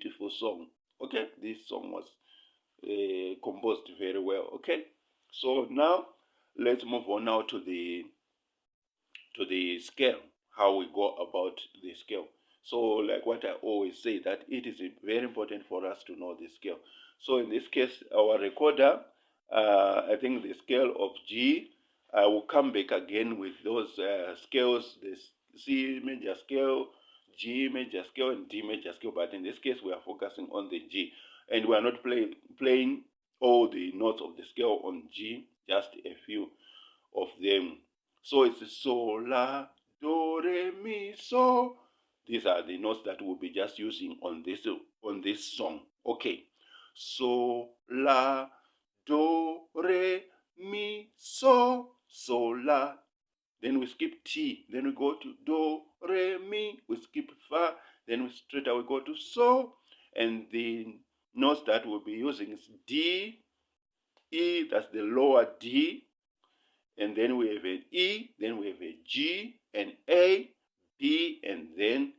beautiful song. Okay, this song was composed very well. Okay, so now let's move on now to the scale, how we go about the scale. So like what I always say, that it is very important for us to know the scale. So in this case, our recorder, I think the scale of G, I will come back again with those scales, this C major scale, G major scale, and D major scale. But in this case, we are focusing on the G, and we are not playing all the notes of the scale on G, just a few of them. So it's so, la, do, re, mi, so. These are the notes that we'll be just using on this song. Okay. So, la, do, re, mi, so, la. Then we skip T. Then we go to do, re, mi. We skip fa. Then we straight away go to so. And the notes that we'll be using is D, E, that's the lower D. And then we have an E, then we have a G, an A, B, and then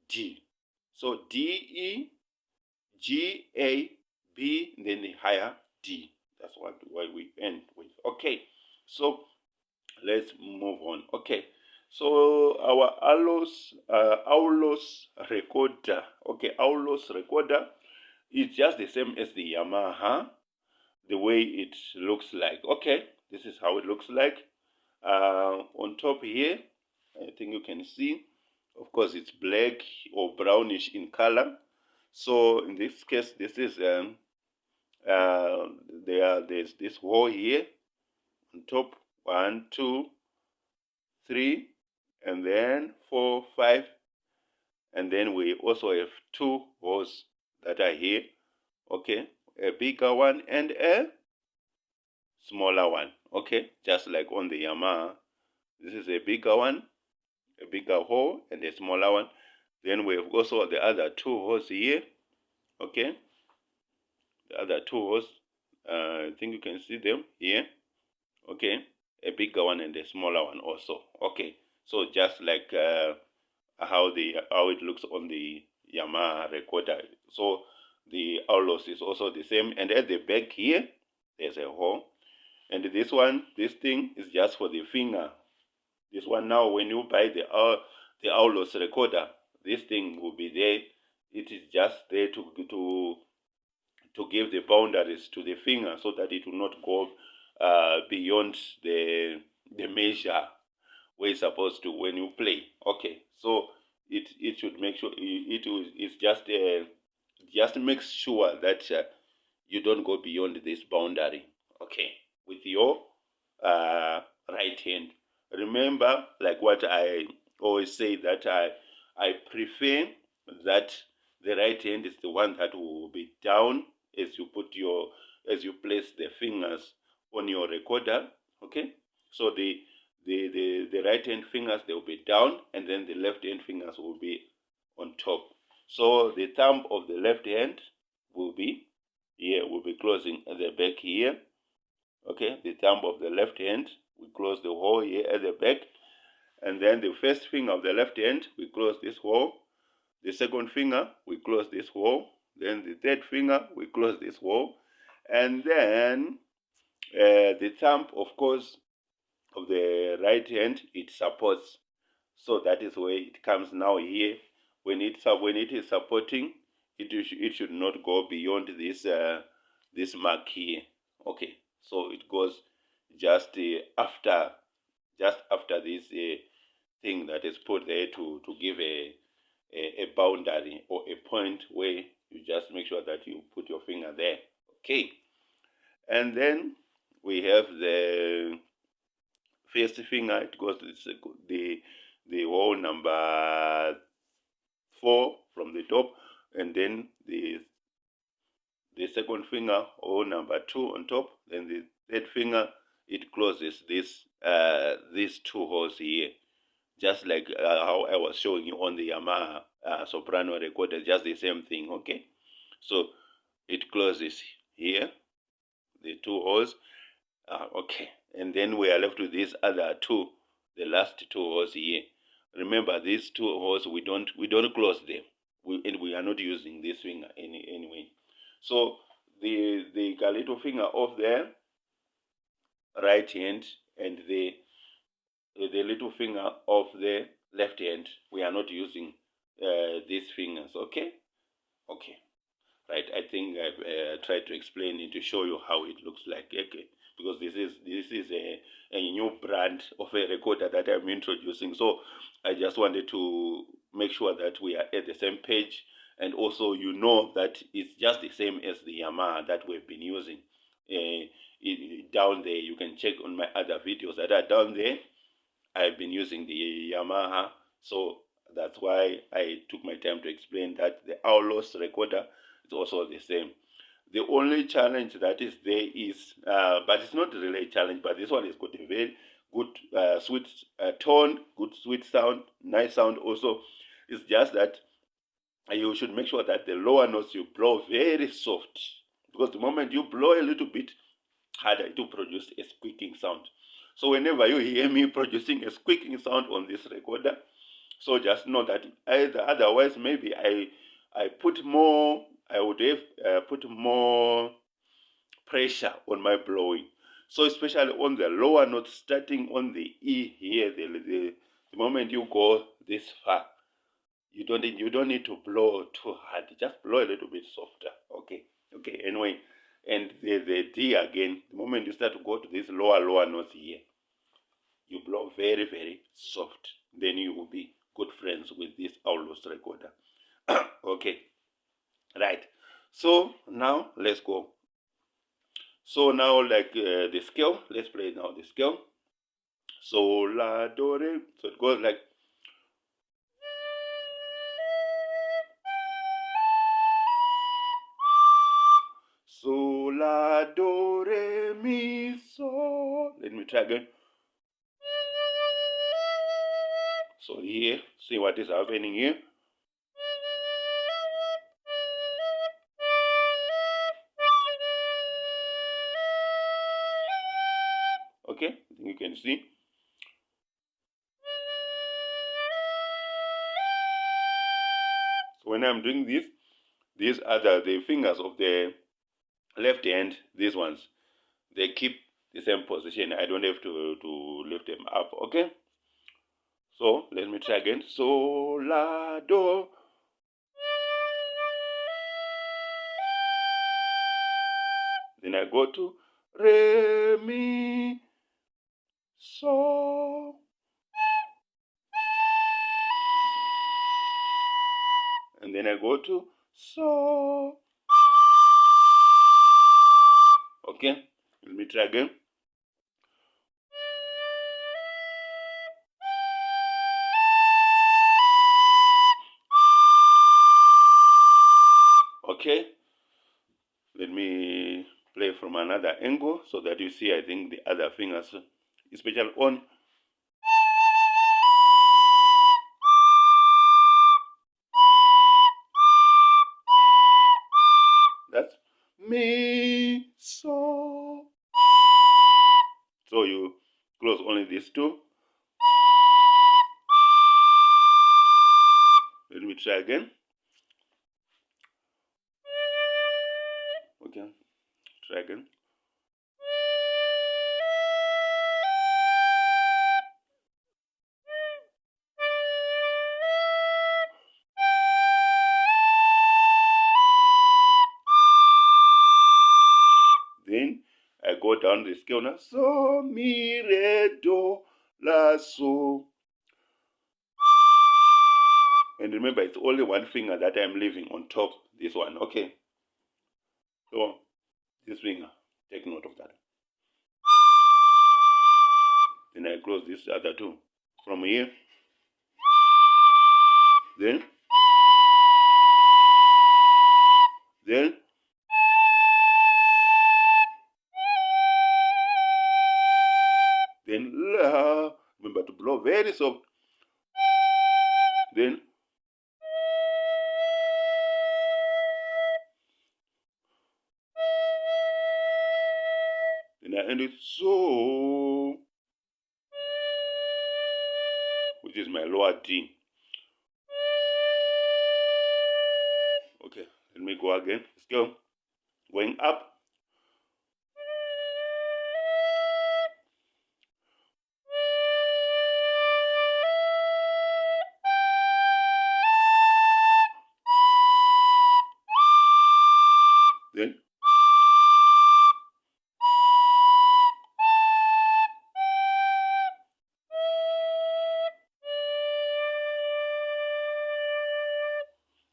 D. So D, E, G, A, B, and then the higher D. That's what we end with. Okay, so let's move on. Okay, so our Aulos recorder. Okay, Aulos recorder is just the same as the Yamaha, the way it looks like. Okay, this is how it looks like. On top here, I think you can see, of course, it's black or brownish in color. So in this case, this is there's this hole here on top, 1, 2, 3, and then 4, 5, and then we also have 2 holes that are here. Okay, a bigger one and a smaller one. Okay, just like on the Yamaha, this is a bigger one, a bigger hole, and a smaller one. Then we have also the other 2 holes here. Okay, the other 2 holes, I think you can see them here. Okay, a bigger one and a smaller one also. Okay, so just like how it looks on the Yamaha recorder. So the Aulos is also the same, and at the back here there's a hole. And this thing is just for the finger. This one now, when you buy the Aulos recorder, this thing will be there. It is just there to give the boundaries to the finger so that it will not go beyond the measure where it's supposed to when you play. Okay, so it should make sure it's just makes sure that you don't go beyond this boundary. Okay, with your right hand. Remember, like what I always say, that I prefer that the right hand is the one that will be down as you place the fingers on your recorder. Okay, so the right hand fingers, they will be down, and then the left hand fingers will be on top. So the thumb of the left hand will be here, will be closing at the back here. Okay, the thumb of the left hand, we close the hole here at the back. And then the first finger of the left hand, we close this hole. The second finger, we close this hole. Then the third finger, we close this hole. And then the thumb, of course, of the right hand, it supports. So that is where it comes now here. When it is supporting, it should not go beyond this mark here. Okay, so it goes just after this thing that is put there to give a boundary or a point where you just make sure that you put your finger there. Okay, and then we have the first finger. It goes to the hole number 4 from the top, and then the second finger, hole number 2 on top. Then the third finger, it closes these 2 holes here, just like how I was showing you on the Yamaha soprano recorder, just the same thing. Okay, so it closes here, the 2 holes. Okay, and then we are left with these other 2, the last 2 holes here. Remember, these 2 holes, we don't close them. we are not using this finger anyway. So the little finger of the right hand and the little finger of the left hand, we are not using these fingers. Okay. Right, I think I've tried to explain it to show you how it looks like. Okay, because this is a new brand of a recorder that I'm introducing. So I just wanted to make sure that we are at the same page, and also you know that it's just the same as the Yamaha that we've been using. Down there, you can check on my other videos that are down there. I've been using the Yamaha, so that's why I took my time to explain that the Aulos recorder is also the same. The only challenge that is there is, but it's not really a challenge, but this one has got a very good sweet tone, good sweet sound, nice sound also. It's just that you should make sure that the lower notes you blow very soft, because the moment you blow a little bit harder, to produce a squeaking sound. So whenever you hear me producing a squeaking sound on this recorder, so just know that otherwise maybe I put more, I would have put more pressure on my blowing. So especially on the lower notes, starting on the E here, the moment you go this far, you don't need to blow too hard. Just blow a little bit softer. Okay. Anyway, and the D again. The moment you start to go to these lower notes here, you blow very, very soft. Then you will be good friends with this Aulos recorder. Okay. Right. So now let's go. So now, like the scale, let's play now the scale. So la do re. So it goes like. So la do re mi so. Let me try again. So here, see what is happening here. Okay, I think you can see. So when I'm doing this, these are the fingers of the left hand, these ones, they keep the same position. I don't have to lift them up. Okay, so let me try again. So la do. Then I go to re mi so. And then I go to so. Okay, let me try again. Okay, let me play from another angle so that you see, I think, the other fingers, especially on. That's mi so. So you close only these two. Let me try again. Okay, try again. Then I go down the scale now. So, mi, re, do, la, so. And remember, it's only one finger that I'm leaving on top, this one. Okay. So, this finger, take note of that. Then I close this other two. From here. Then la. Remember to blow very soft. Then I end it so, which is my lower D. Let me go again. Let's go. Going up. Then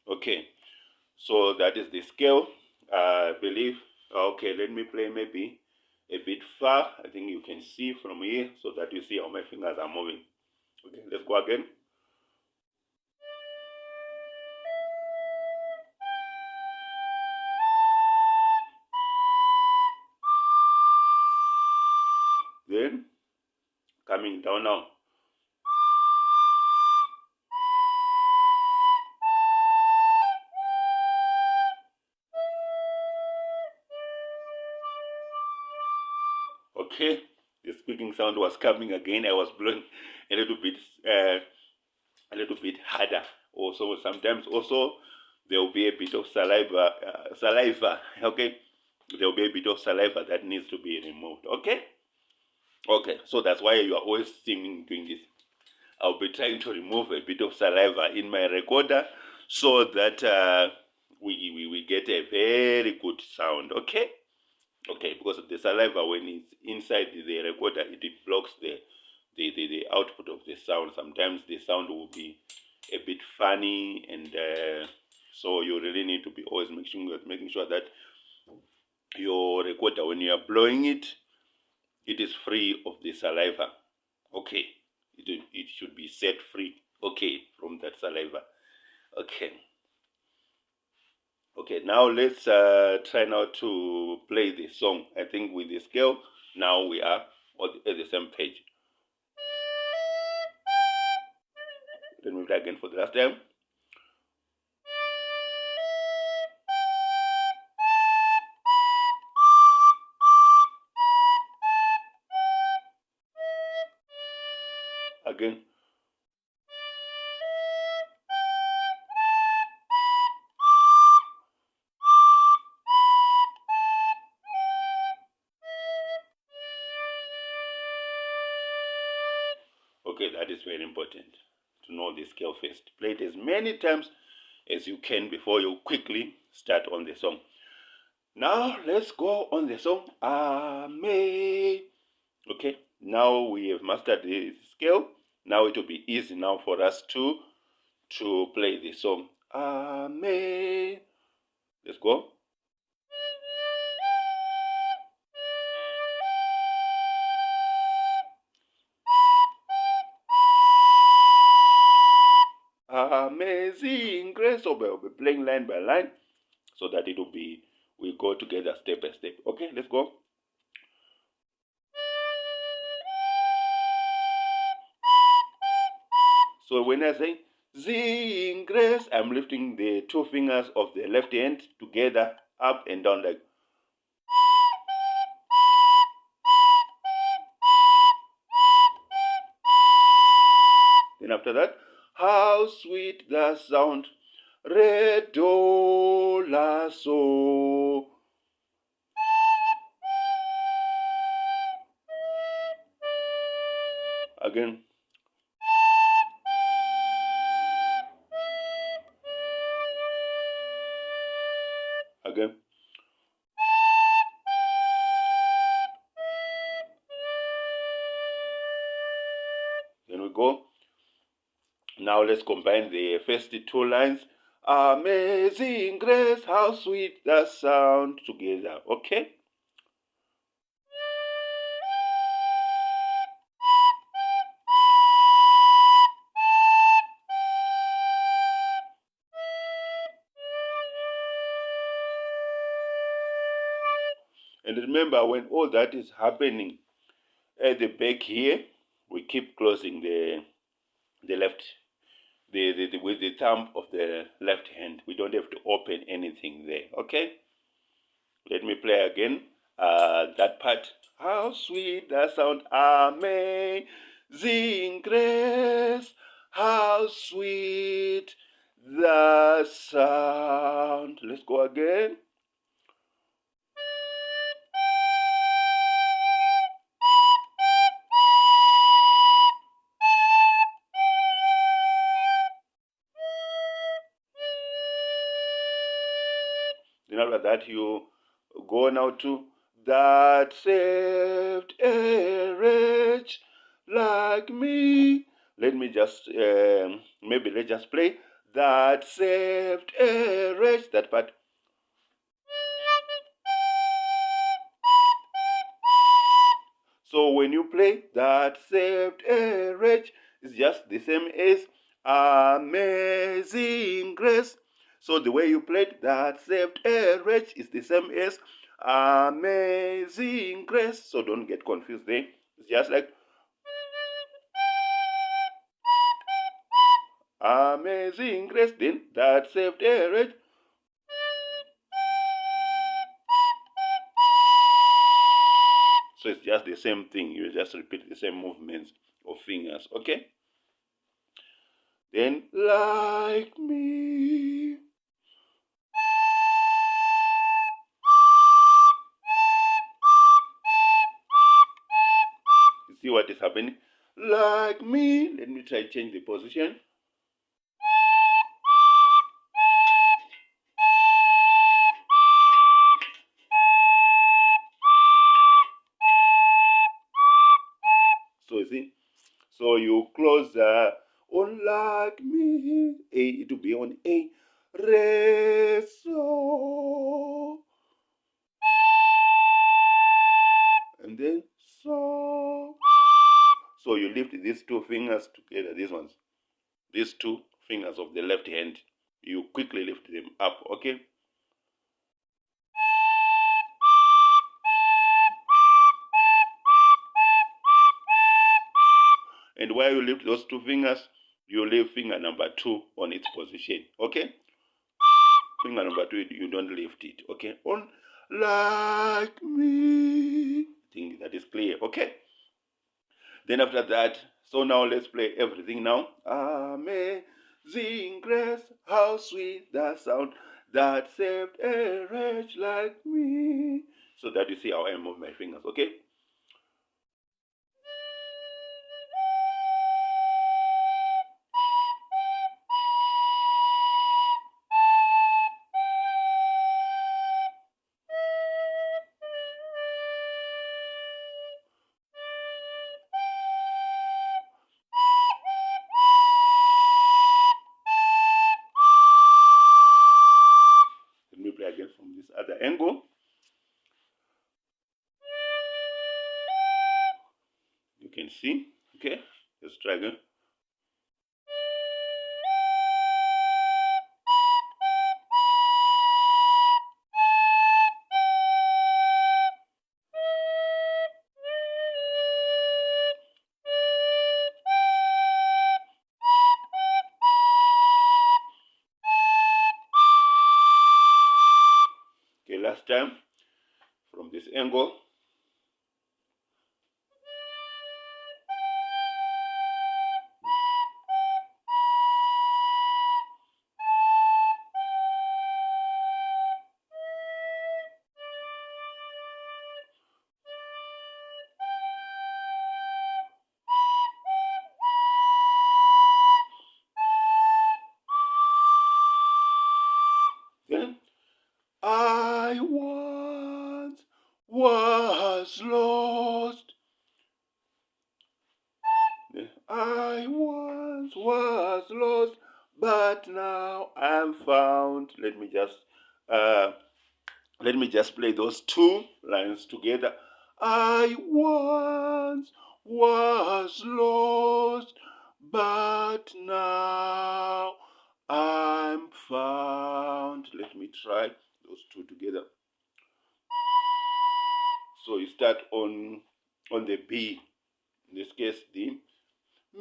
okay, so that is the scale. I believe. Okay, let me play maybe a bit far. I think you can see from here so that you see how my fingers are moving. Okay, let's go again. Then coming down now. Okay, the squeaking sound was coming again. I was blowing a little bit, harder. Also, sometimes also there will be a bit of saliva. Okay, there will be a bit of saliva that needs to be removed. Okay, okay. So that's why you are always seeing me doing this. I'll be trying to remove a bit of saliva in my recorder so that we get a very good sound. Okay. Okay, because the saliva, when it's inside the recorder, it blocks the output of the sound. Sometimes the sound will be a bit funny, and so you really need to be always making sure that your recorder, when you are blowing it, it is free of the saliva. Okay, it should be set free. Okay, from that saliva. Okay. Okay, now let's try now to play the song. I think with the scale, now we are at the same page. Let me try again for the last time. Again. Okay, that is very important to know the scale first. Play it as many times as you can before you quickly start on the song. Now let's go on the song. Amen. Okay, now we have mastered the scale. Now it will be easy now for us to play the song. Amen. Let's go. Amazing grace. So we'll be playing line by line so that it will be, we go together step by step. Okay, let's go. So when I say zing grace, I'm lifting the two fingers of the left hand together, up and down like. Then after that, how sweet the sound, re do la so. Again. Again. Then we go. Now let's combine the first two lines. Amazing grace, how sweet the sound, together. Okay? And remember, when all that is happening at the back here, we keep closing the left, with the thumb of the left hand. We don't have to open anything there. Okay? Let me play again. That part. How sweet the sound, amazing grace. How sweet the sound. Let's go again. Then after that, you go now to that saved a wretch like me. Let me just, maybe let's just play that saved a wretch, that part. So when you play that saved a wretch, it's just the same as Amazing Grace. So the way you played that saved a wretch is the same as Amazing Grace. So don't get confused there. It's just like Amazing Grace, then that saved a wretch. So it's just the same thing. You just repeat the same movements of fingers, okay? Then like me. You see what is happening? Like me. Let me try change the position. So you see, so you close on like me. A, it will be on A. Re, so. And then so. So you lift these two fingers together, these ones. These two fingers of the left hand. You quickly lift them up, okay? And while you lift those two fingers, you leave finger number 2 on its position, okay? Finger number 2, you don't lift it, okay? On like me. I think that is clear, okay? Then after that, so now let's play everything now. Amazing grace, how sweet the sound that saved a wretch like me. So that you see how I move my fingers, okay? Let me play again from this other angle. You can see, okay? Let's try again. Okay, last time from this angle. Then I once was lost. I once was lost, but now I'm found. Uh, let me just play those two lines together. I once was lost, but now I'm found. Let me try those two together. So you start on the B. In this case, the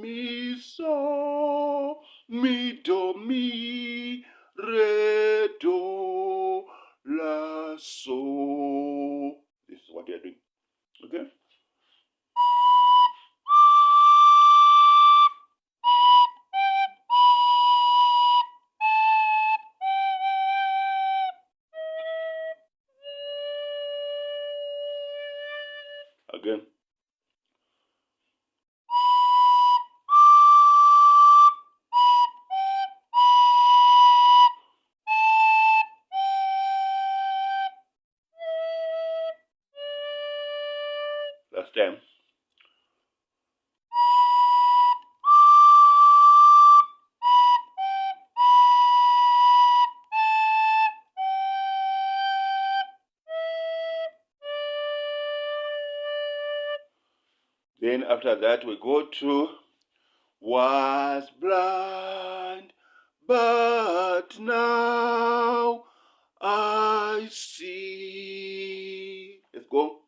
mi so mi do mi re do la so. This is what you're doing. Okay? again. Last time. Then after that we go to was blind, but now I see. Let's go.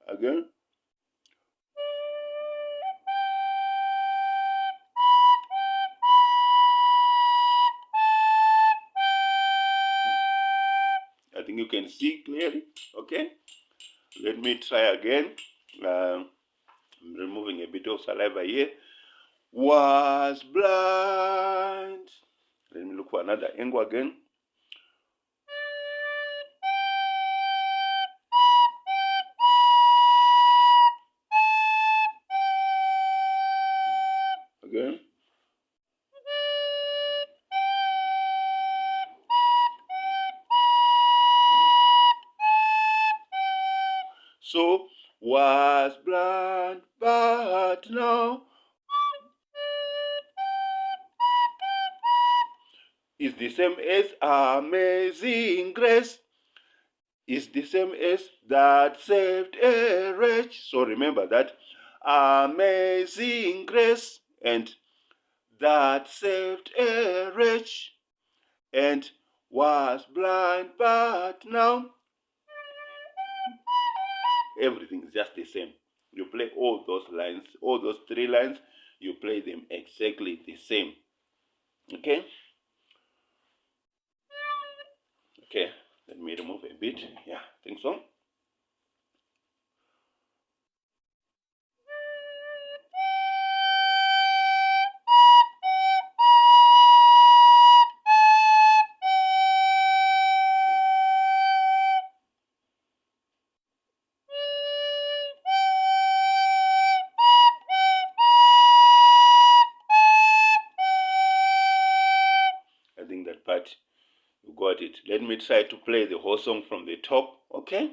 Again. I think you can see clearly. Okay. Let me try again. I'm removing a bit of saliva here. Was blind. Let me look for another angle again. Again. So, was blind, but now is the same as amazing grace. Is the same as that saved a wretch. So remember that amazing grace and that saved a wretch and was blind, but now everything is just the same. You play all those lines, all those 3 lines, you play them exactly the same. Okay? Okay, let me remove a bit. Yeah, I think so. I think that part, you got it. Let me try to play the whole song from the top, okay?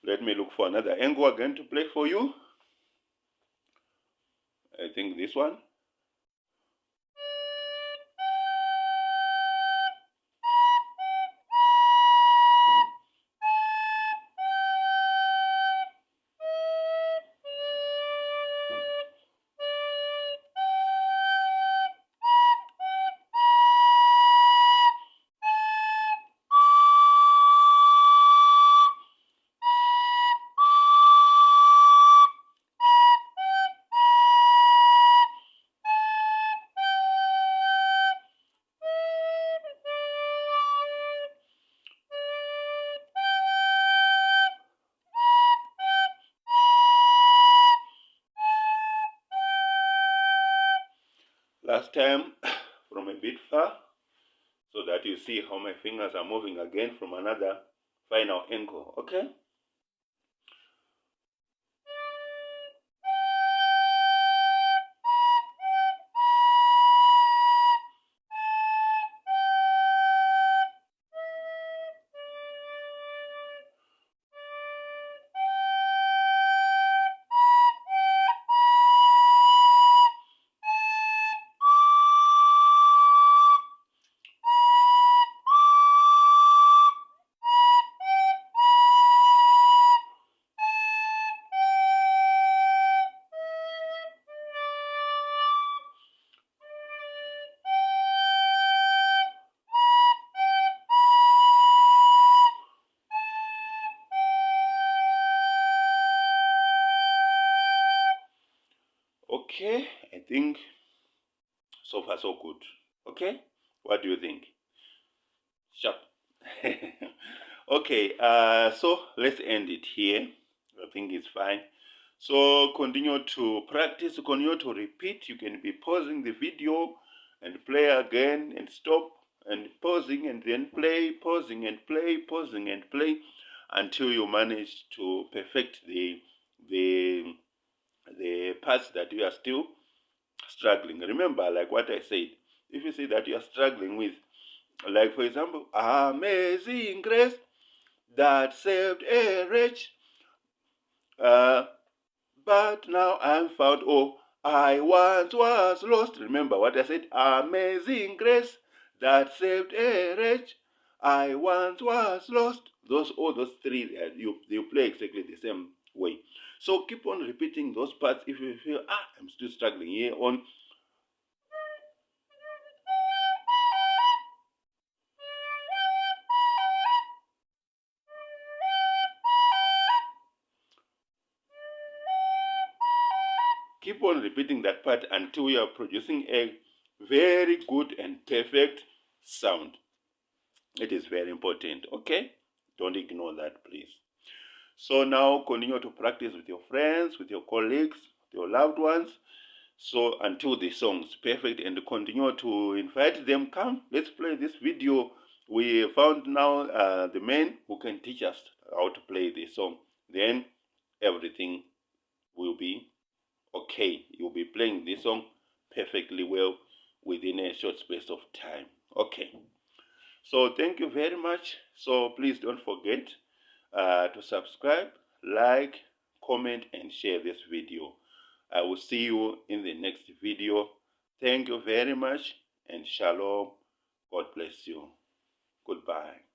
Let me look for another angle again to play for you. I think this one. Last time from a bit far, so that you see how my fingers are moving again from another final angle, okay? Okay, I think so far so good. Okay, what do you think? Sharp. Okay, so let's end it here. I think it's fine. So continue to practice, continue to repeat. You can be pausing the video and play again and stop and pausing and then play, pausing and play, pausing and play until you manage to perfect the the parts that you are still struggling. Remember, like what I said, if you see that you are struggling with, like for example, amazing grace that saved a wretch, uh, but now I'm found. Oh, I once was lost. Remember what I said? Amazing grace that saved a wretch. I once was lost. All those three, you play exactly the same way. So keep on repeating those parts. If you feel I'm still struggling here on, keep on repeating that part until you are producing a very good and perfect sound. It is very important, okay? Don't ignore that, please. So now continue to practice with your friends, with your colleagues, with your loved ones. So until the song is perfect, and continue to invite them, come, let's play this video. We found now the man who can teach us how to play the song. Then everything will be okay. You'll be playing this song perfectly well within a short space of time. Okay. So thank you very much. So please don't forget to subscribe, like, comment, and share this video. I will see you in the next video. Thank you very much, and shalom. God bless you. Goodbye.